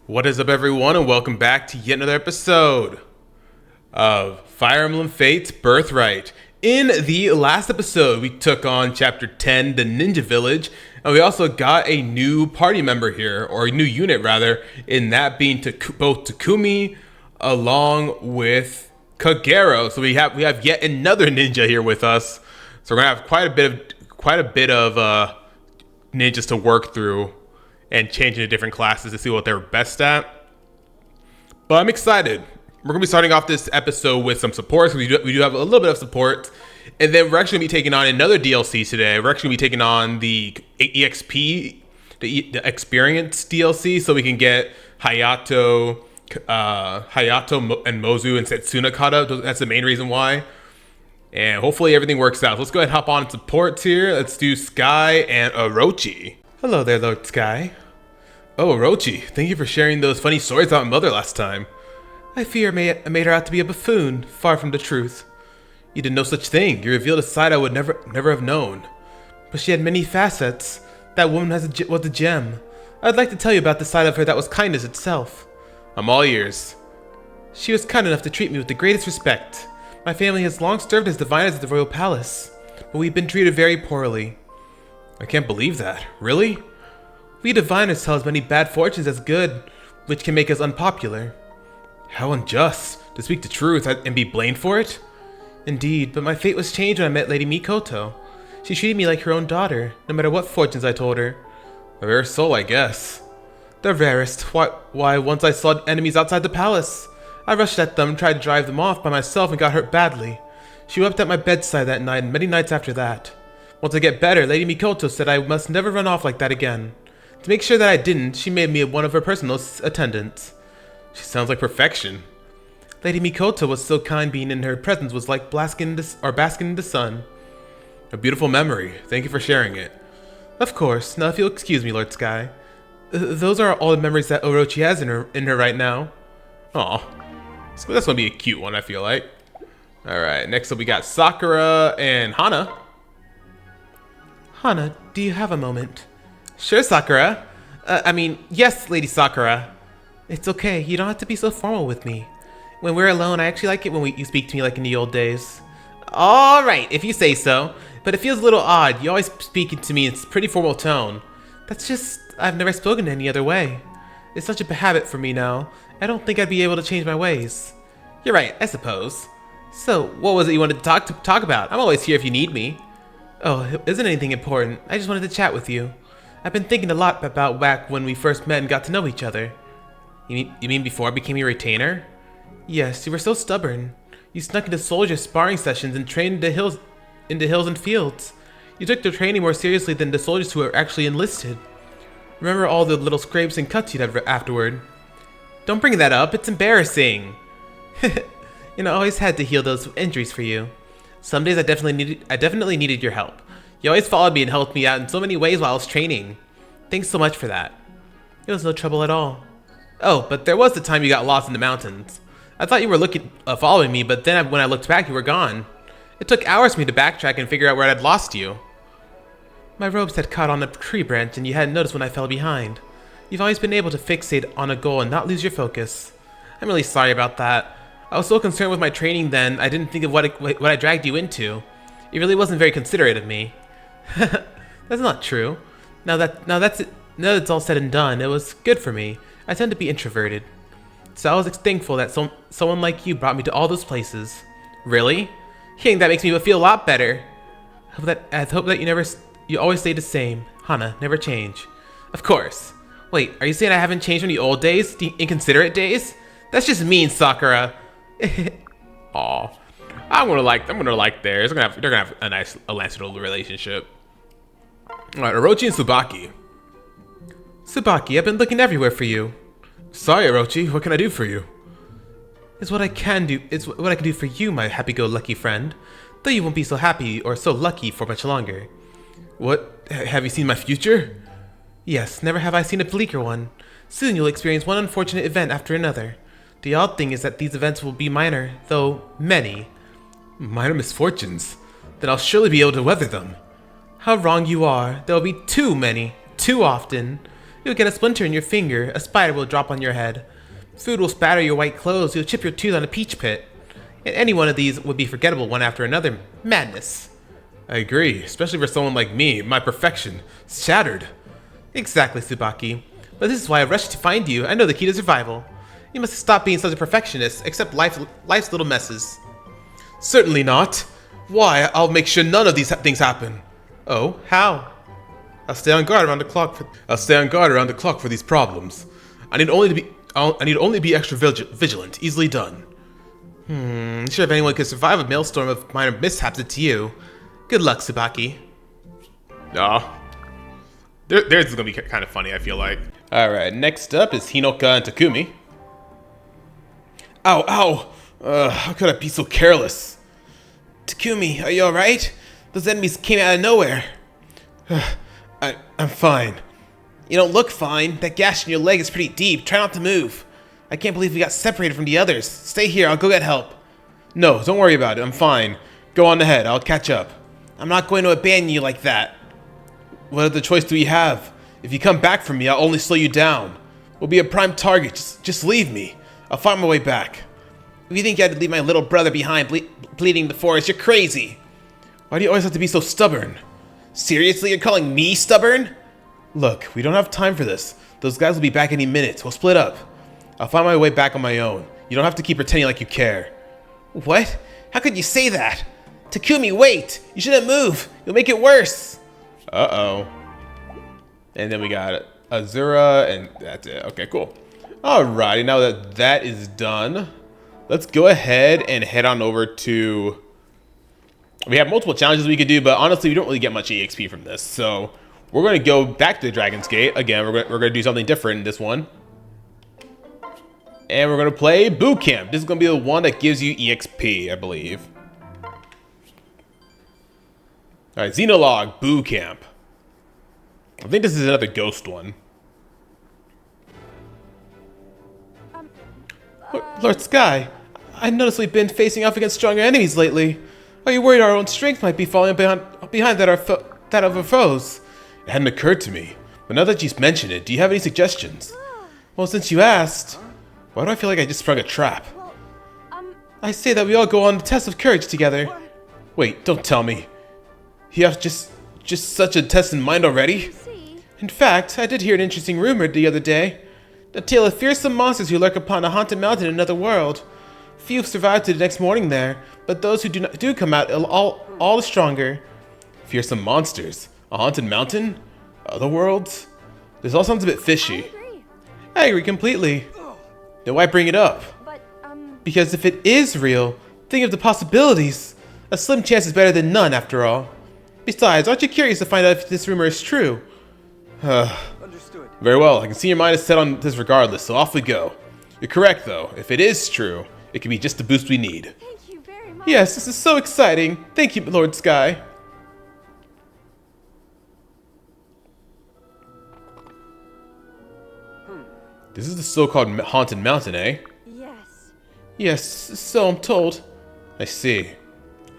What is up, everyone, and welcome back to yet another episode of Fire Emblem Fates Birthright. In the last episode, we took on Chapter 10, the Ninja Village, and we also got a new party member here, or a new unit rather, in that being both Takumi along with Kagero. So we have yet another ninja here with us. So we're gonna have quite a bit of ninjas to work through and change into different classes to see what they're best at. But I'm excited. We're going to be starting off this episode with some support. So we do have a little bit of support. And then we're actually going to be taking on another DLC today. We're actually going to be taking on the EXP, the Experience DLC, so we can get Hayato and Mozu and Setsuna caught up. That's the main reason why. And hopefully everything works out. So let's go ahead and hop on supports here. Let's do Skye and Orochi. Hello there, Lord Skye. Oh, Orochi, thank you for sharing those funny stories about my mother last time. I fear I made her out to be a buffoon, far from the truth. You did no such thing. You revealed a side I would never have known. But she had many facets. That woman was a gem. I'd like to tell you about the side of her that was kindness itself. I'm all ears. She was kind enough to treat me with the greatest respect. My family has long served as diviners at the royal palace, but we've been treated very poorly. I can't believe that. Really? We diviners tell as many bad fortunes as good, which can make us unpopular. How unjust, to speak the truth and be blamed for it? Indeed, but my fate was changed when I met Lady Mikoto. She treated me like her own daughter, no matter what fortunes I told her. A rare soul, I guess. The rarest. Why, once I saw enemies outside the palace. I rushed at them, tried to drive them off by myself, and got hurt badly. She wept at my bedside that night and many nights after that. Once I get better, Lady Mikoto said I must never run off like that again. To make sure that I didn't, she made me one of her personal attendants. She sounds like perfection. Lady Mikoto was so kind, being in her presence was like basking in the sun. A beautiful memory. Thank you for sharing it. Of course. Now if you'll excuse me, Lord Skye. Those are all the memories that Orochi has in her right now. Aw. So that's gonna be a cute one, I feel like. Alright, next up we got Sakura and Hana. Hana, do you have a moment? Sure, Sakura. Yes, Lady Sakura. It's okay. You don't have to be so formal with me. When we're alone, I actually like it when you speak to me like in the old days. All right, if you say so. But it feels a little odd. You always speak to me in a pretty formal tone. That's just, I've never spoken any other way. It's such a habit for me now. I don't think I'd be able to change my ways. You're right, I suppose. So, what was it you wanted to talk about? I'm always here if you need me. Oh, it isn't anything important. I just wanted to chat with you. I've been thinking a lot about back when we first met and got to know each other. You mean before I became your retainer? Yes, you were so stubborn. You snuck into soldier sparring sessions and trained into hills and fields. You took the training more seriously than the soldiers who were actually enlisted. Remember all the little scrapes and cuts you'd have afterward? Don't bring that up, it's embarrassing. I always had to heal those injuries for you. Some days I definitely needed your help. You always followed me and helped me out in so many ways while I was training. Thanks so much for that. It was no trouble at all. Oh, but there was the time you got lost in the mountains. I thought you were following me, but then when I looked back, you were gone. It took hours for me to backtrack and figure out where I'd lost you. My robes had caught on a tree branch and you hadn't noticed when I fell behind. You've always been able to fixate on a goal and not lose your focus. I'm really sorry about that. I was so concerned with my training then, I didn't think of what I dragged you into. It really wasn't very considerate of me. That's not true. Now that's all said and done, it was good for me. I tend to be introverted. So I was thankful that someone like you brought me to all those places. Really? Hearing that makes me feel a lot better. I hope that you always stay the same. Hana, never change. Of course. Wait, are you saying I haven't changed from the old days? The inconsiderate days? That's just mean, Sakura. Aw. I'm gonna like theirs. They're gonna have a nice little relationship. Alright, Orochi and Tsubaki. Tsubaki, I've been looking everywhere for you. Sorry, Orochi, what can I do for you? It's what I can do for you, my happy-go-lucky friend. Though you won't be so happy or so lucky for much longer. What? Have you seen my future? Yes, never have I seen a bleaker one. Soon you'll experience one unfortunate event after another. The odd thing is that these events will be minor, though many. Minor misfortunes? Then I'll surely be able to weather them. How wrong you are. There will be too many, too often. You'll get a splinter in your finger, a spider will drop on your head. Food will spatter your white clothes, you'll chip your tooth on a peach pit. And any one of these would be forgettable one after another. Madness. I agree, especially for someone like me, my perfection. Shattered. Exactly, Tsubaki. But this is why I rushed to find you. I know the key to survival. You must stop being such a perfectionist, accept life's little messes. Certainly not. Why? I'll make sure none of these things happen. Oh, how? I'll stay on guard around the clock for these problems. I need only be extra vigilant. Easily done. Sure, if anyone could survive a maelstrom of minor mishaps, it's you. Good luck, Tsubaki. Theirs is gonna be kind of funny, I feel like. Alright, next up is Hinoka and Takumi. Ow, ow! How could I be so careless? Takumi, are you alright? Those enemies came out of nowhere. I'm fine. You don't look fine. That gash in your leg is pretty deep. Try not to move. I can't believe we got separated from the others. Stay here, I'll go get help. No, don't worry about it. I'm fine. Go on ahead, I'll catch up. I'm not going to abandon you like that. What other choice do we have? If you come back from me, I'll only slow you down. We'll be a prime target. Just leave me. I'll find my way back. If you think you had to leave my little brother behind bleeding the forest, you're crazy. Why do you always have to be so stubborn? Seriously, you're calling me stubborn? Look, we don't have time for this. Those guys will be back any minute. We'll split up. I'll find my way back on my own. You don't have to keep pretending like you care. What? How could you say that? Takumi, wait! You shouldn't move! You'll make it worse! Uh-oh. And then we got Azura, and that's it. Okay, cool. Alrighty, now that that is done, let's go ahead and head on over to... We have multiple challenges we could do, but honestly, we don't really get much EXP from this. So, we're going to go back to the Dragon's Gate. Again, we're going to do something different in this one. And we're going to play Boot Camp. This is going to be the one that gives you EXP, I believe. Alright, Xenologue, Boot Camp. I think this is another ghost one. Lord Skye, I noticed we've been facing off against stronger enemies lately. Are you worried our own strength might be falling behind that of our foes? It hadn't occurred to me, but now that you've mentioned it, do you have any suggestions? Well, since you asked, why do I feel like I just sprung a trap? I say that we all go on the test of courage together. Wait, don't tell me. You have just such a test in mind already? In fact, I did hear an interesting rumor the other day. A tale of fearsome monsters who lurk upon a haunted mountain in another world. Few survive to the next morning there, but those who do come out all the stronger. Fearsome monsters? A haunted mountain? Other worlds? This all sounds a bit fishy. I agree completely. Then why bring it up? Because if it is real, think of the possibilities. A slim chance is better than none, after all. Besides, aren't you curious to find out if this rumor is true? Understood. Very well, I can see your mind is set on this regardless, so off we go. You're correct, though. If it is true, it can be just the boost we need. Thank you very much. Yes, this is so exciting. Thank you, Lord Skye. This is the so-called haunted mountain, eh? Yes. Yes, so I'm told. I see.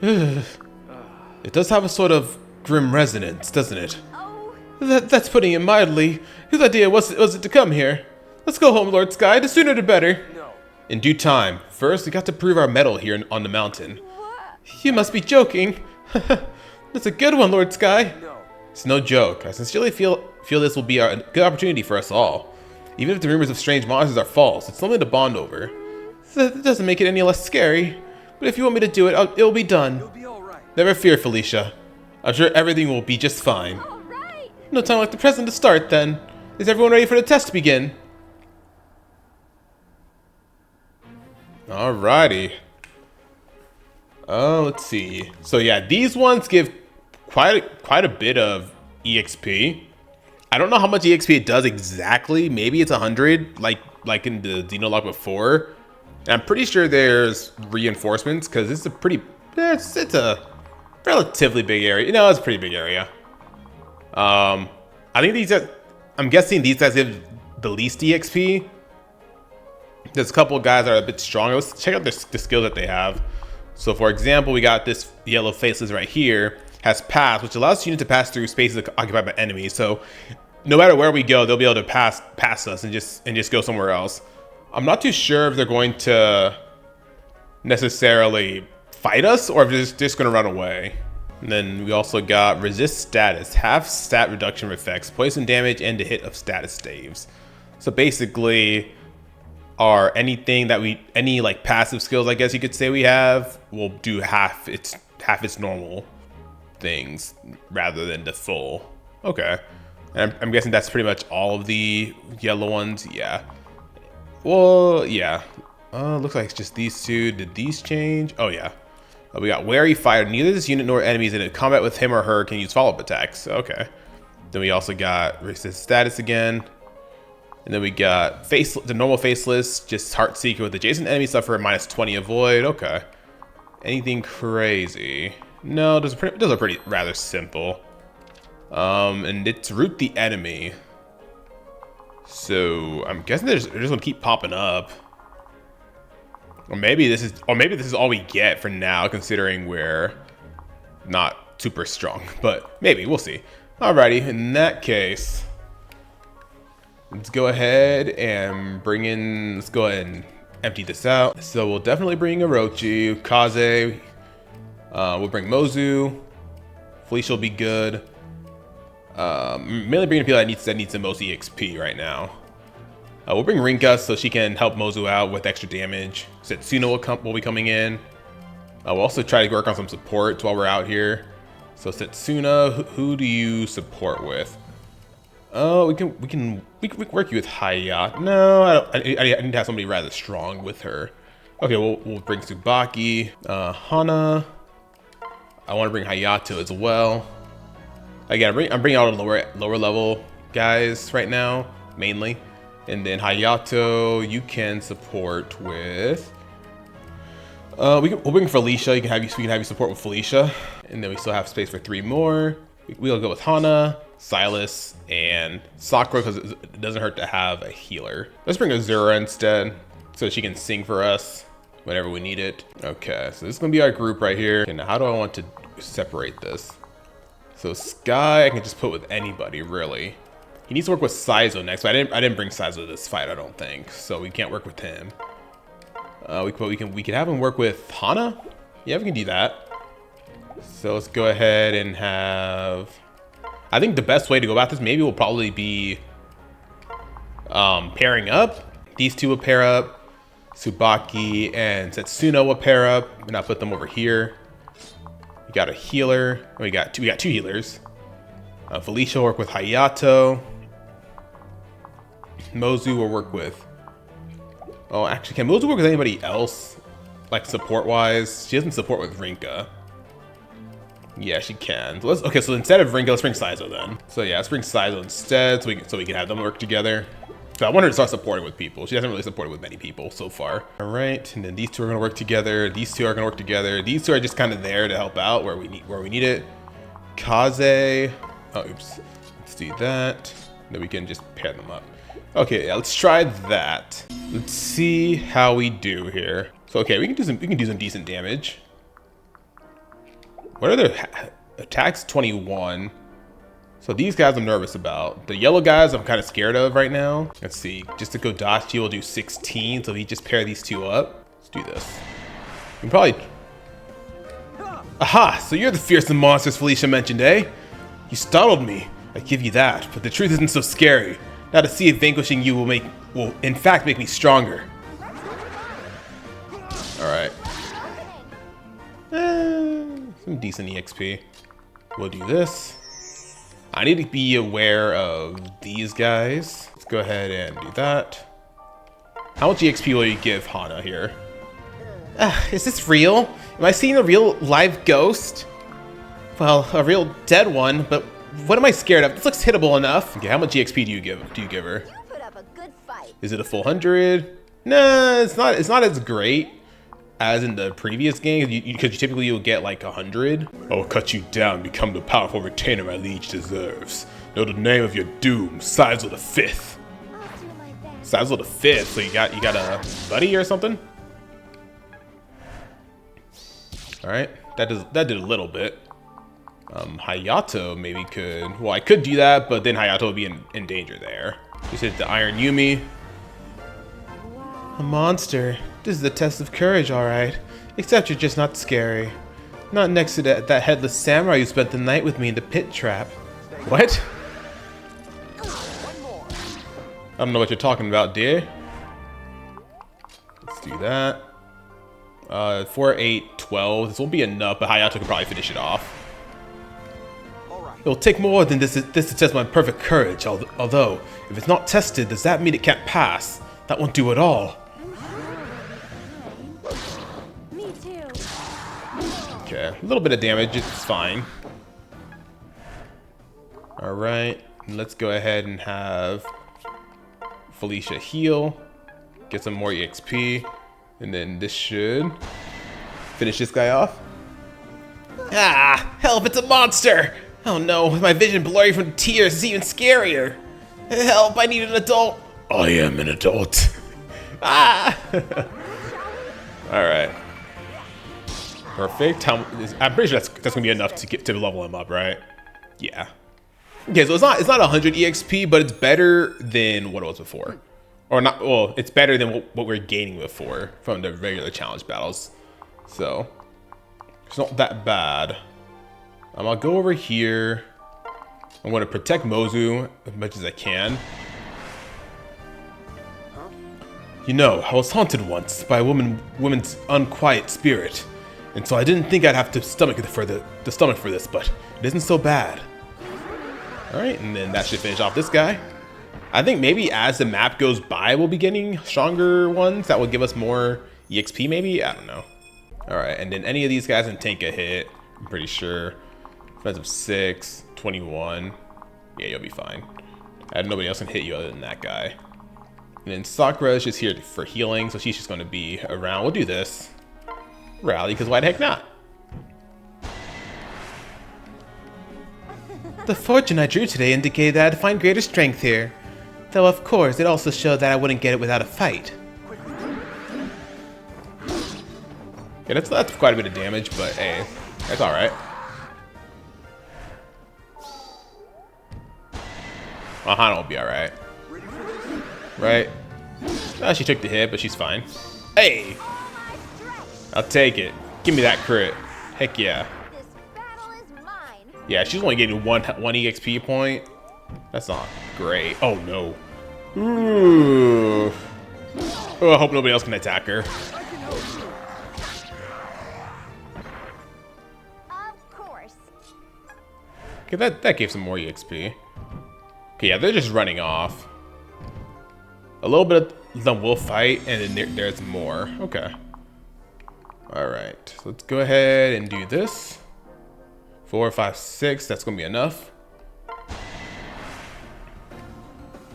It does have a sort of grim resonance, doesn't it? Oh. That's putting it mildly. Whose idea was it to come here? Let's go home, Lord Skye. The sooner the better. No. In due time. First, we got to prove our mettle here on the mountain. What? You must be joking. That's a good one, Lord Skye. No. It's no joke. I sincerely feel this will be a good opportunity for us all. Even if the rumors of strange monsters are false, it's something to bond over. That doesn't make it any less scary. But if you want me to do it, it'll be done. You'll be all right. Never fear, Felicia. I'm sure everything will be just fine. All right. No time like the present to start, then. Is everyone ready for the test to begin? Alrighty. Let's see. So yeah, these ones give quite a bit of EXP. I don't know how much EXP it does exactly. Maybe it's 100, like in the Xenologue before. And I'm pretty sure there's reinforcements because it's a pretty, it's a relatively big area. You know, it's a pretty big area. I think these guys, I'm guessing these guys give the least EXP. There's a couple of guys that are a bit stronger. Let's check out the skills that they have. So for example, we got this yellow faceless right here. Has pass, which allows units to pass through spaces occupied by enemies. So no matter where we go, they'll be able to pass us and just go somewhere else. I'm not too sure if they're going to necessarily fight us or if they're just going to run away. And then we also got resist status, half stat reduction effects, poison damage, and the hit of status saves. So basically, any like passive skills, I guess you could say we have, will do half its normal things rather than the full. Okay, and I'm guessing that's pretty much all of the yellow ones. Yeah. Well, yeah. Looks like it's just these two. Did these change? Oh yeah. We got wary fire. Neither this unit nor enemies in combat with him or her can use follow-up attacks. Okay. Then we also got resist status again. And then we got the normal faceless, just heart seeker with adjacent enemies suffer a -20 avoid. Okay. Anything crazy? No, those are pretty rather simple. And it's root the enemy. So I'm guessing they're just gonna keep popping up. Or maybe this is all we get for now, considering we're not super strong. But maybe, we'll see. Alrighty, in that case, let's go ahead and let's go ahead and empty this out. So we'll definitely bring Orochi, Kaze, we'll bring Mozu, Felicia will be good. Mainly bringing people that needs the most EXP right now. We'll bring Rinka so she can help Mozu out with extra damage. Setsuna will be coming in. We'll also try to work on some support while we're out here. So Setsuna, who do you support with? Oh, we can work you with Hayat. No, I need to have somebody rather strong with her. Okay, we'll bring Tsubaki, Hana. I want to bring Hayato as well. Again, I'm bringing all the lower level guys right now, mainly. And then Hayato, you can support with. We'll bring Felicia. We can have you support with Felicia, and then we still have space for 3 more. We'll go with Hana, Silas, and Sakura because it doesn't hurt to have a healer. Let's bring Azura instead, so she can sing for us whenever we need it. Okay, so this is gonna be our group right here. And how do I want to separate this? So Skye, I can just put with anybody really. He needs to work with Saizo next, but I didn't bring Saizo to this fight, I don't think. So we can't work with him. We can have him work with Hana? Yeah, we can do that. So let's go ahead and have. I think the best way to go about this maybe will probably be pairing up. These two will pair up. Tsubaki and Setsuna will pair up, and I'll put them over here. We got a healer. We got two healers. Felicia will work with Hayato. Mozu will work with. Oh, actually, can Mozu work with anybody else? Like support-wise? She doesn't support with Rinka. Yeah, she can. So okay, so instead of Rinka, let's bring Saizo then. So yeah, let's bring Saizo instead, so we can have them work together. So I want her to start supporting with people. She hasn't really supported with many people so far. All right, and then these two are gonna work together. These two are gonna work together. These two are just kind of there to help out where we need it. Kaze. Oh, oops. Let's do that. Then we can just pair them up. Okay, yeah, let's try that. Let's see how we do here. So okay, we can do some decent damage. What are their attacks? 21. So these guys I'm nervous about. The yellow guys I'm kind of scared of right now. Let's see. Just to Kodachi will do 16. So we just pair these two up. Let's do this. We can probably. Aha! So you're the fearsome monsters Felicia mentioned, eh? You startled me. I give you that. But the truth isn't so scary. Now to see if vanquishing you will in fact make me stronger. All right. Some decent EXP. We'll do this. I need to be aware of these guys. Let's go ahead and do that. How much EXP will you give Hana here? Is this real? Am I seeing a real live ghost? Well, a real dead one, but what am I scared of? This looks hittable enough. Okay, how much EXP do you give her? You put up a good fight. Is it a full 100? Nah, it's not as great as in the previous game, because typically you'll get like 100. I will cut you down and become the powerful retainer my liege deserves. Know the name of your doom, Saizo the Fifth. I'll do my best. Saizo the Fifth. So you got a buddy or something? All right, that did a little bit. Hayato maybe could. Well, I could do that, but then Hayato would be in danger there. Just hit the Iron Yumi. A monster. This is a test of courage, alright. Except you're just not scary. Not next to that headless samurai who spent the night with me in the pit trap. What? I don't know what you're talking about, dear. Let's do that. 4, 8, 12. This won't be enough, but Hayato can probably finish it off. It'll take more than this to test my perfect courage, although, if it's not tested, does that mean it can't pass? That won't do at all. Me too. Okay, a little bit of damage, it's fine. Alright, let's go ahead and have Felicia heal, get some more EXP, and then this should finish this guy off. Ah! Help, it's a monster! Oh no, my vision blurry from tears is even scarier. Help, I need an adult. I am an adult. Ah! Alright. Perfect. I'm pretty sure that's gonna be enough to level him up, right? Yeah. Okay, so it's not 100 EXP, but it's better than what it was before. Or not, well, it's better than what we were gaining before from the regular challenge battles. So, it's not that bad. I'll go over here. I'm going to protect Mozu as much as I can. You know, I was haunted once by a woman's unquiet spirit. And so I didn't think I'd have to stomach for this, but it isn't so bad. Alright, and then that should finish off this guy. I think maybe as the map goes by, we'll be getting stronger ones that will give us more EXP maybe? I don't know. Alright, and then any of these guys can tank a hit, I'm pretty sure. Defensive 6, 21. Yeah, you'll be fine. Nobody else can hit you other than that guy. And then Sakura is just here for healing, so she's just going to be around. We'll do this. Rally, because why the heck not? The fortune I drew today indicated that I'd find greater strength here. Though of course, it also showed that I wouldn't get it without a fight. Yeah, that's quite a bit of damage, but hey, that's alright. Hana will be alright. Right? She took the hit, but she's fine. Hey! I'll take it. Give me that crit. Heck yeah. This battle is mine. Yeah, she's only getting one EXP point. That's not great. Oh no. Ooh. Oh, I hope nobody else can attack her. Of course. Okay, that gave some more EXP. Okay, yeah, they're just running off. A little bit of them will fight, and then there's more. Okay. Alright, so let's go ahead and do this. 4, 5, 6, that's gonna be enough.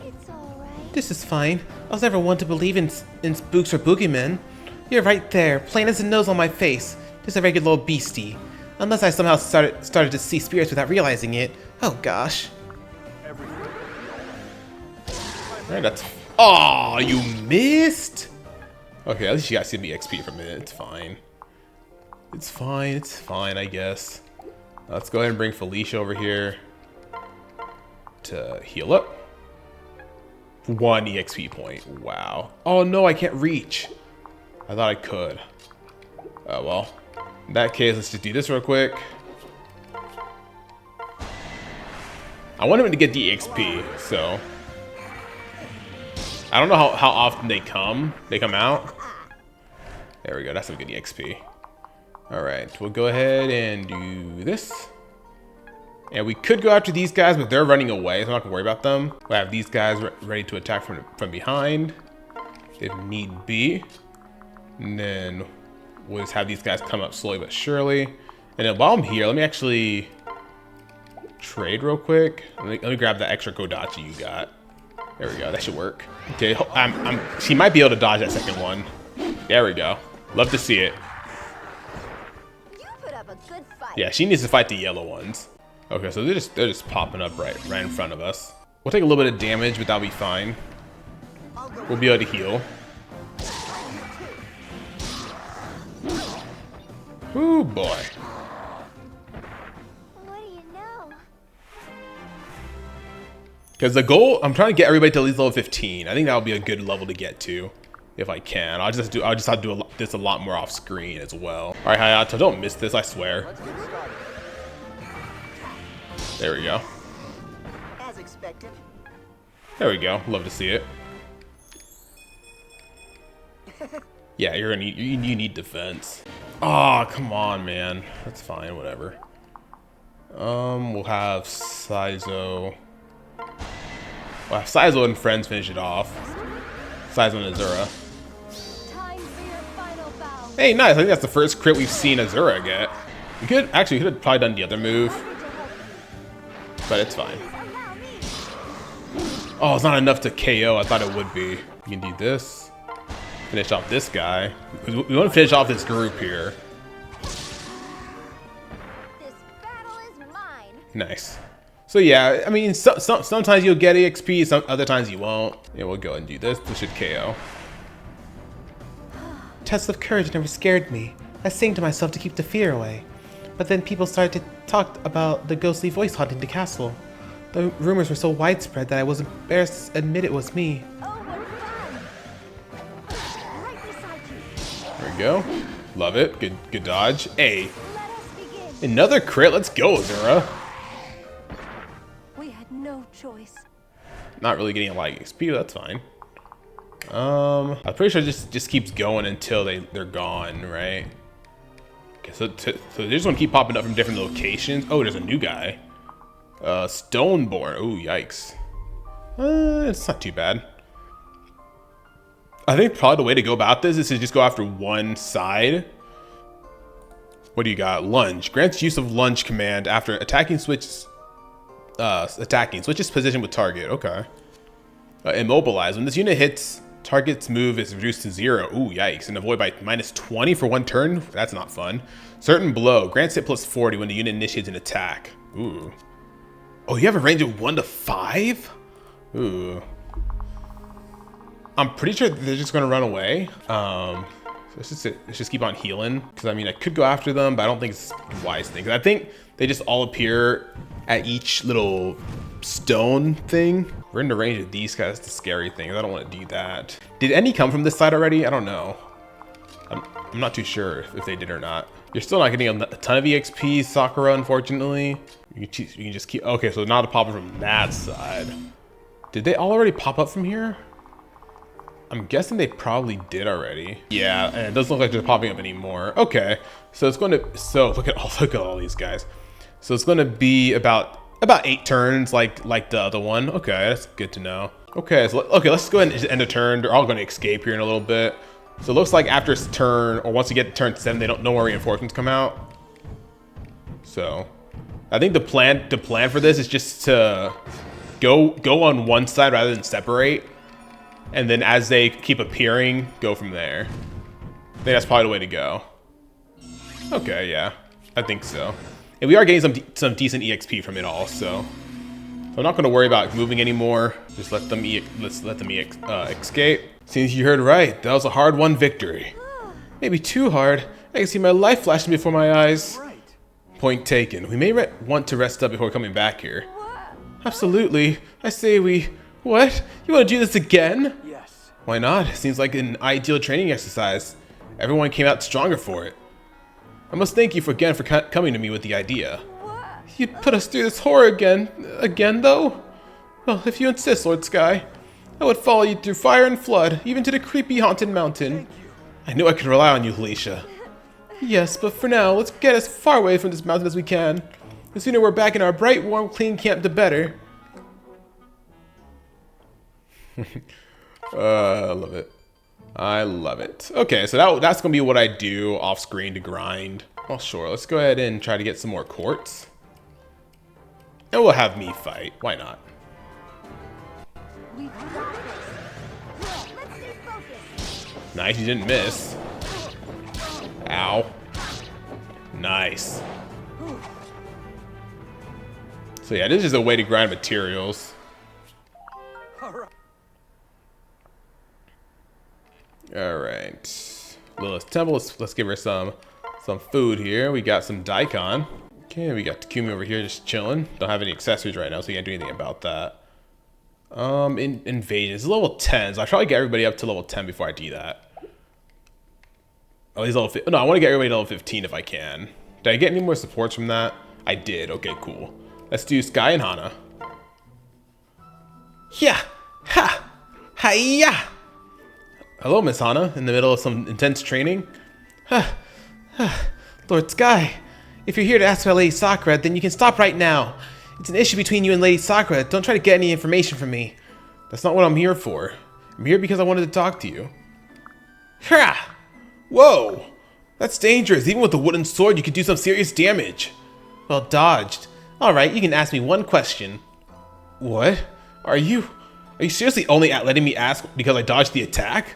It's alright. This is fine. I was never one to believe in spooks or boogeymen. You're right there, plain as the nose on my face. Just a regular old beastie. Unless I somehow started to see spirits without realizing it. Oh gosh. Alright, that's... Aw, you missed? Okay, at least you got some EXP from it. It's fine. It's fine, it's fine, I guess. Let's go ahead and bring Felicia over here to heal up. 1 EXP point. Wow. Oh no, I can't reach. I thought I could. Oh well. In that case, let's just do this real quick. I want him to get the EXP, so... I don't know how often they come out. There we go, that's some good EXP. Alright, we'll go ahead and do this. And we could go after these guys, but they're running away, so I'm not gonna worry about them. We'll have these guys ready to attack from behind, if need be. And then we'll just have these guys come up slowly but surely. And then while I'm here, let me actually trade real quick. Let me grab that extra Kodachi you got. There we go, that should work. Okay, she might be able to dodge that second one. There we go. Love to see it. You put up a good fight. Yeah, she needs to fight the yellow ones. Okay, so they're just popping up right in front of us. We'll take a little bit of damage, but that'll be fine. We'll be able to heal. Ooh boy. What do Because the goal, I'm trying to get everybody to at least level 15. I think that would be a good level to get to, if I can. I'll just have to do this a lot more off screen as well. All right, Hayato, don't miss this, I swear. There we go. As expected. There we go. Love to see it. Yeah, you're gonna need, you need defense. Oh, come on, man. That's fine, whatever. We'll have Saizo. Well, Saizo and friends finish it off. Saizo and Azura. Time for your final bow. Hey, nice. I think that's the first crit we've seen Azura get. We could have probably done the other move, but it's fine. Oh, it's not enough to KO. I thought it would be. You can do this. Finish off this guy. We want to finish off this group here. This battle is mine. Nice. So yeah, I mean, sometimes you'll get EXP, other times you won't. Yeah, we'll go ahead and do this. This should KO. Tests of courage never scared me. I sang to myself to keep the fear away. But then people started to talk about the ghostly voice haunting the castle. The rumors were so widespread that I was embarrassed to admit it was me. Oh, what fun! Right beside you. There we go. Love it. Good dodge. Hey, Let us begin. another crit. Let's go, Azura. We had no choice. Not really getting a lot of XP, but that's fine. I'm pretty sure it just keeps going until they're gone, right? Okay, so they just want to keep popping up from different locations. Oh, there's a new guy. Stoneborn. Oh, yikes. It's not too bad. I think probably the way to go about this is to just go after one side. What do you got? Lunge. Grants use of lunge command after attacking switches. Switches position with target. Okay. Immobilize. When this unit hits, target's move is reduced to 0. Ooh, yikes. And avoid by -20 for 1 turn. That's not fun. Certain blow. Grants hit plus 40 when the unit initiates an attack. Ooh. Oh, you have a range of 1 to 5? Ooh. I'm pretty sure they're just gonna run away. So let's just keep on healing. Because I mean, I could go after them, but I don't think it's a wise thing. 'Cause I think they just all appear at each little stone thing. We're in the range of these guys. That's the scary thing. I don't want to do that. Did any come from this side already? I don't know. I'm not too sure if they did or not. You're still not getting a ton of EXP, Sakura, unfortunately. You can just keep... Okay, so not a pop up from that side. Did they already pop up from here? I'm guessing they probably did already. Yeah, and it doesn't look like they're popping up anymore. Okay, so it's going to... So look at all these guys. So it's going to be about 8 turns like the other one. Okay, that's good to know. Okay, so let's go ahead and just end a turn. They're all going to escape here in a little bit. So it looks like after a turn, or once you get to turn 7, they don't know where reinforcements come out. So I think the plan for this is just to go on one side rather than separate, and then as they keep appearing, go from there. I think that's probably the way to go. Okay, yeah, I think so. And we are getting some decent EXP from it all, so I'm not going to worry about moving anymore. Just let them escape. Seems you heard right. That was a hard-won victory. Maybe too hard. I can see my life flashing before my eyes. Right. Point taken. We may want to rest up before coming back here. Absolutely. I say we... What? You want to do this again? Yes. Why not? Seems like an ideal training exercise. Everyone came out stronger for it. I must thank you again for coming to me with the idea. You'd put us through this horror again though? Well, if you insist, Lord Skye, I would follow you through fire and flood, even to the creepy haunted mountain. I knew I could rely on you, Felicia. Yes, but for now, let's get as far away from this mountain as we can. The sooner we're back in our bright, warm, clean camp, the better. I love it. I love it. Okay, so that's gonna be what I do off screen to grind. Oh, sure. Let's go ahead and try to get some more quartz. And we'll have me fight. Why not? We've got this. Let's stay focused. Nice, you didn't miss. Ow. Nice. So yeah, this is a way to grind materials. All right. All right. Lilith's Temple. Let's give her some food here. We got some daikon. Okay, we got Takumi over here just chilling. Don't have any accessories right now, so you can't do anything about that. Invasion. It's level 10, so I try to get everybody up to level 10 before I do that. Oh, he's level 15. No, I want to get everybody to level 15 if I can. Did I get any more supports from that? I did. Okay, cool. Let's do Skye and Hana. Yeah! Ha! Hi-ya! Hello, Miss Hana. In the middle of some intense training? Lord Skye, if you're here to ask about Lady Sakura, then you can stop right now. It's an issue between you and Lady Sakura. Don't try to get any information from me. That's not what I'm here for. I'm here because I wanted to talk to you. Ha! Whoa! That's dangerous. Even with a wooden sword, you could do some serious damage. Well dodged. Alright, you can ask me one question. What? Are you seriously only letting me ask because I dodged the attack?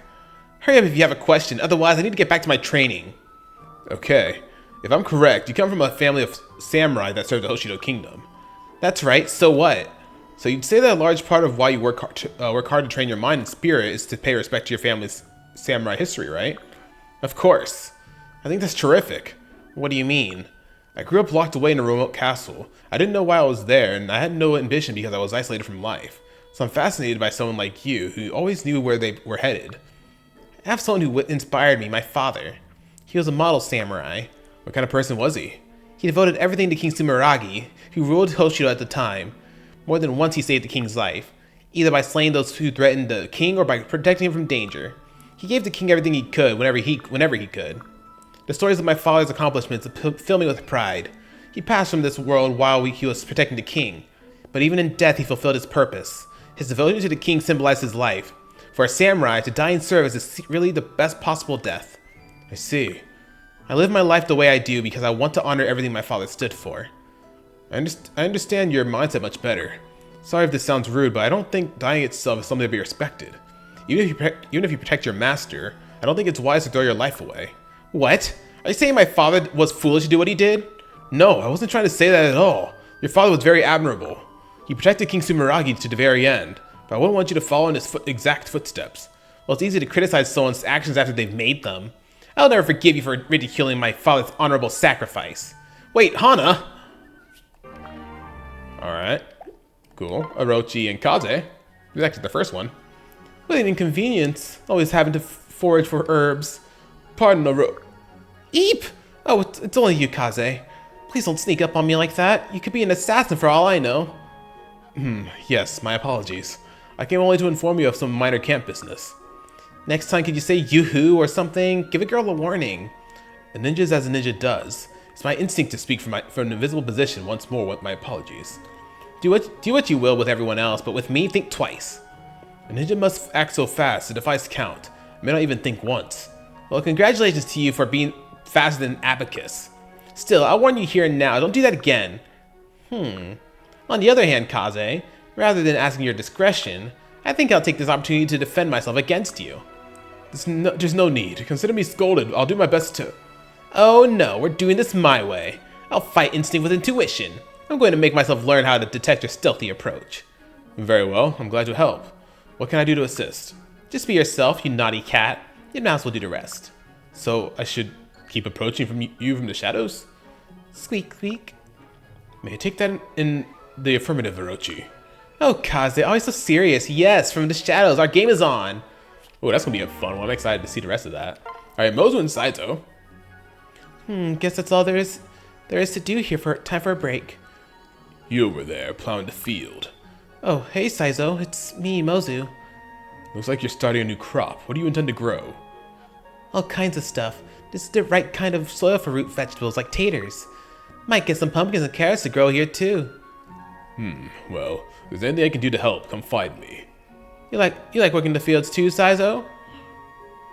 Hurry up if you have a question, otherwise I need to get back to my training. Okay. If I'm correct, you come from a family of samurai that served the Hoshido Kingdom. That's right, so what? So you'd say that a large part of why you work hard to train your mind and spirit is to pay respect to your family's samurai history, right? Of course. I think that's terrific. What do you mean? I grew up locked away in a remote castle. I didn't know why I was there, and I had no ambition because I was isolated from life. So I'm fascinated by someone like you, who always knew where they were headed. I have someone who inspired me, my father. He was a model samurai. What kind of person was he? He devoted everything to King Sumeragi, who ruled Hoshido at the time. More than once he saved the king's life, either by slaying those who threatened the king or by protecting him from danger. He gave the king everything he could, whenever he could. The stories of my father's accomplishments fill me with pride. He passed from this world while he was protecting the king, but even in death he fulfilled his purpose. His devotion to the king symbolized his life. For a samurai, to die in service is really the best possible death. I see. I live my life the way I do because I want to honor everything my father stood for. I understand your mindset much better. Sorry if this sounds rude, but I don't think dying itself is something to be respected. Even if you protect your master, I don't think it's wise to throw your life away. What? Are you saying my father was foolish to do what he did? No, I wasn't trying to say that at all. Your father was very admirable. He protected King Sumeragi to the very end, but I wouldn't want you to follow in his exact footsteps. Well, it's easy to criticize someone's actions after they've made them. I'll never forgive you for ridiculing my father's honorable sacrifice. Wait, Hana! Alright. Cool. Orochi and Kaze. This is actually the first one. What an inconvenience. Always having to forage for herbs. Pardon, Eep! Oh, it's only you, Kaze. Please don't sneak up on me like that. You could be an assassin for all I know. Yes, my apologies. I came only to inform you of some minor camp business. Next time, could you say yoo-hoo or something? Give a girl a warning. A ninja's as a ninja does. It's my instinct to speak from an invisible position once more with my apologies. Do what you will with everyone else, but with me, think twice. A ninja must act so fast, it defies count. I may not even think once. Well, congratulations to you for being faster than an abacus. Still, I'll warn you here and now, don't do that again. On the other hand, Kaze, rather than asking your discretion, I think I'll take this opportunity to defend myself against you. There's no need. Consider me scolded. I'll do my best to... Oh no, we're doing this my way. I'll fight instinct with intuition. I'm going to make myself learn how to detect your stealthy approach. Very well, I'm glad to help. What can I do to assist? Just be yourself, you naughty cat. Your mouse will do the rest. So, I should keep approaching you from the shadows? Squeak, squeak. May I take that in the affirmative, Orochi? Oh, Kaze, always so serious. Yes, from the shadows, our game is on. Oh, that's gonna be a fun one. I'm excited to see the rest of that. Alright, Mozu and Saito. Guess that's all there is to do here time for a break. You over there, plowing the field. Oh, hey, Saizo. It's me, Mozu. Looks like you're starting a new crop. What do you intend to grow? All kinds of stuff. This is the right kind of soil for root vegetables like taters. Might get some pumpkins and carrots to grow here too. Well, if there's anything I can do to help, come find me. You like working the fields too, Saizo?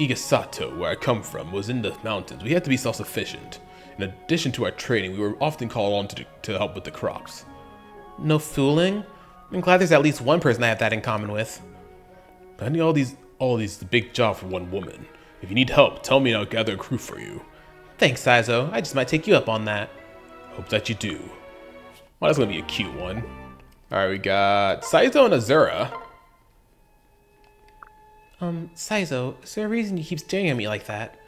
Igasato, where I come from, was in the mountains. We had to be self-sufficient. In addition to our training, we were often called on to help with the crops. No fooling? I'm glad there's at least one person I have that in common with. Planning all these the big job for one woman. If you need help, tell me and I'll gather a crew for you. Thanks, Saizo. I just might take you up on that. Hope that you do. Well, that's gonna be a cute one. Alright, we got Saizo and Azura. Saizo, is there a reason you keep staring at me like that?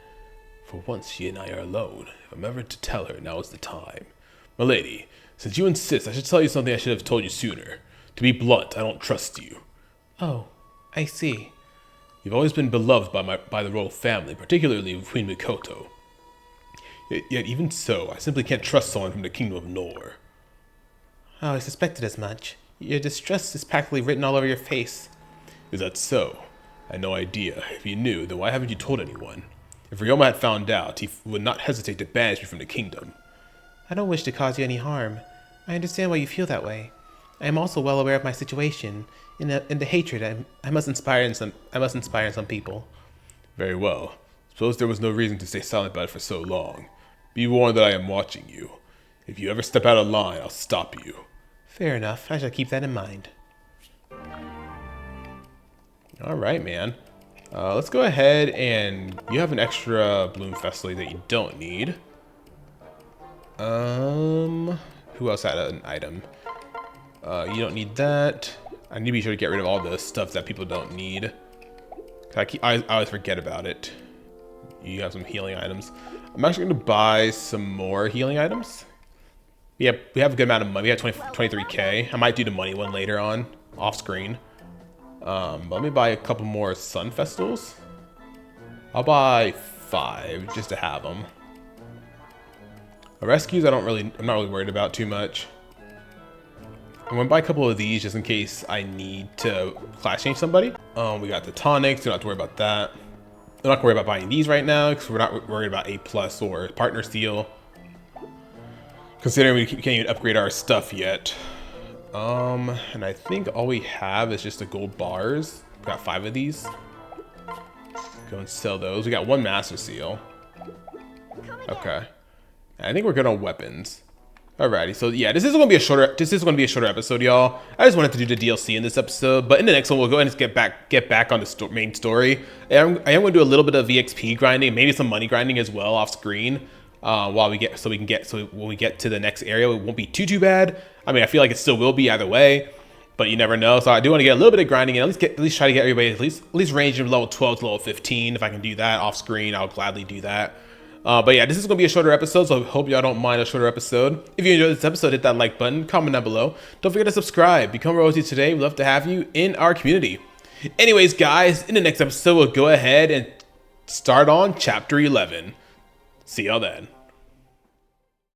For once, she and I are alone. If I'm ever to tell her, now is the time. My lady, since you insist, I should tell you something I should have told you sooner. To be blunt, I don't trust you. Oh, I see. You've always been beloved by the royal family, particularly Queen Mikoto. Yet even so, I simply can't trust someone from the Kingdom of Nor. Oh, I suspected as much. Your distrust is practically written all over your face. Is that so? I had no idea. If you knew, then why haven't you told anyone? If Ryoma had found out, he would not hesitate to banish me from the kingdom. I don't wish to cause you any harm. I understand why you feel that way. I am also well aware of my situation, in the hatred I must inspire in some people. Very well. Suppose there was no reason to stay silent about it for so long. Be warned that I am watching you. If you ever step out of line, I'll stop you. Fair enough. I shall keep that in mind. Alright, man. Let's go ahead and... You have an extra Bloom Festival that you don't need. Who else had an item? You don't need that. I need to be sure to get rid of all the stuff that people don't need. I always forget about it. You have some healing items. I'm actually going to buy some more healing items. Yeah, we have a good amount of money. We have 23k. I might do the money one later on, off screen. But let me buy a couple more Sun Festivals. I'll buy 5 just to have them. Rescues, I'm not really worried about too much. I'm gonna buy a couple of these just in case I need to class change somebody. We got the tonics, don't have to worry about that. I'm not worried about buying these right now because we're not worried about A+ or partner seal. Considering we can't even upgrade our stuff yet. And I think all we have is just the gold bars. We got 5 of these. Go and sell those. We got 1 master seal. Okay. I think we're good on weapons. Alrighty, so yeah, this is gonna be a shorter episode, y'all. I just wanted to do the DLC in this episode, but in the next one we'll go ahead and get back on the main story. And I am gonna do a little bit of EXP grinding, maybe some money grinding as well off screen. When we get to the next area, it won't be too bad. I mean, I feel like it still will be either way, but you never know. So I do want to get a little bit of grinding in, at least try to get everybody at least range from level 12 to level 15. If I can do that off screen, I'll gladly do that. But yeah, this is going to be a shorter episode, so I hope y'all don't mind a shorter episode. If you enjoyed this episode, hit that like button, comment down below. Don't forget to subscribe. Become royalty today. We'd love to have you in our community. Anyways, guys, in the next episode, we'll go ahead and start on Chapter 11. See y'all then.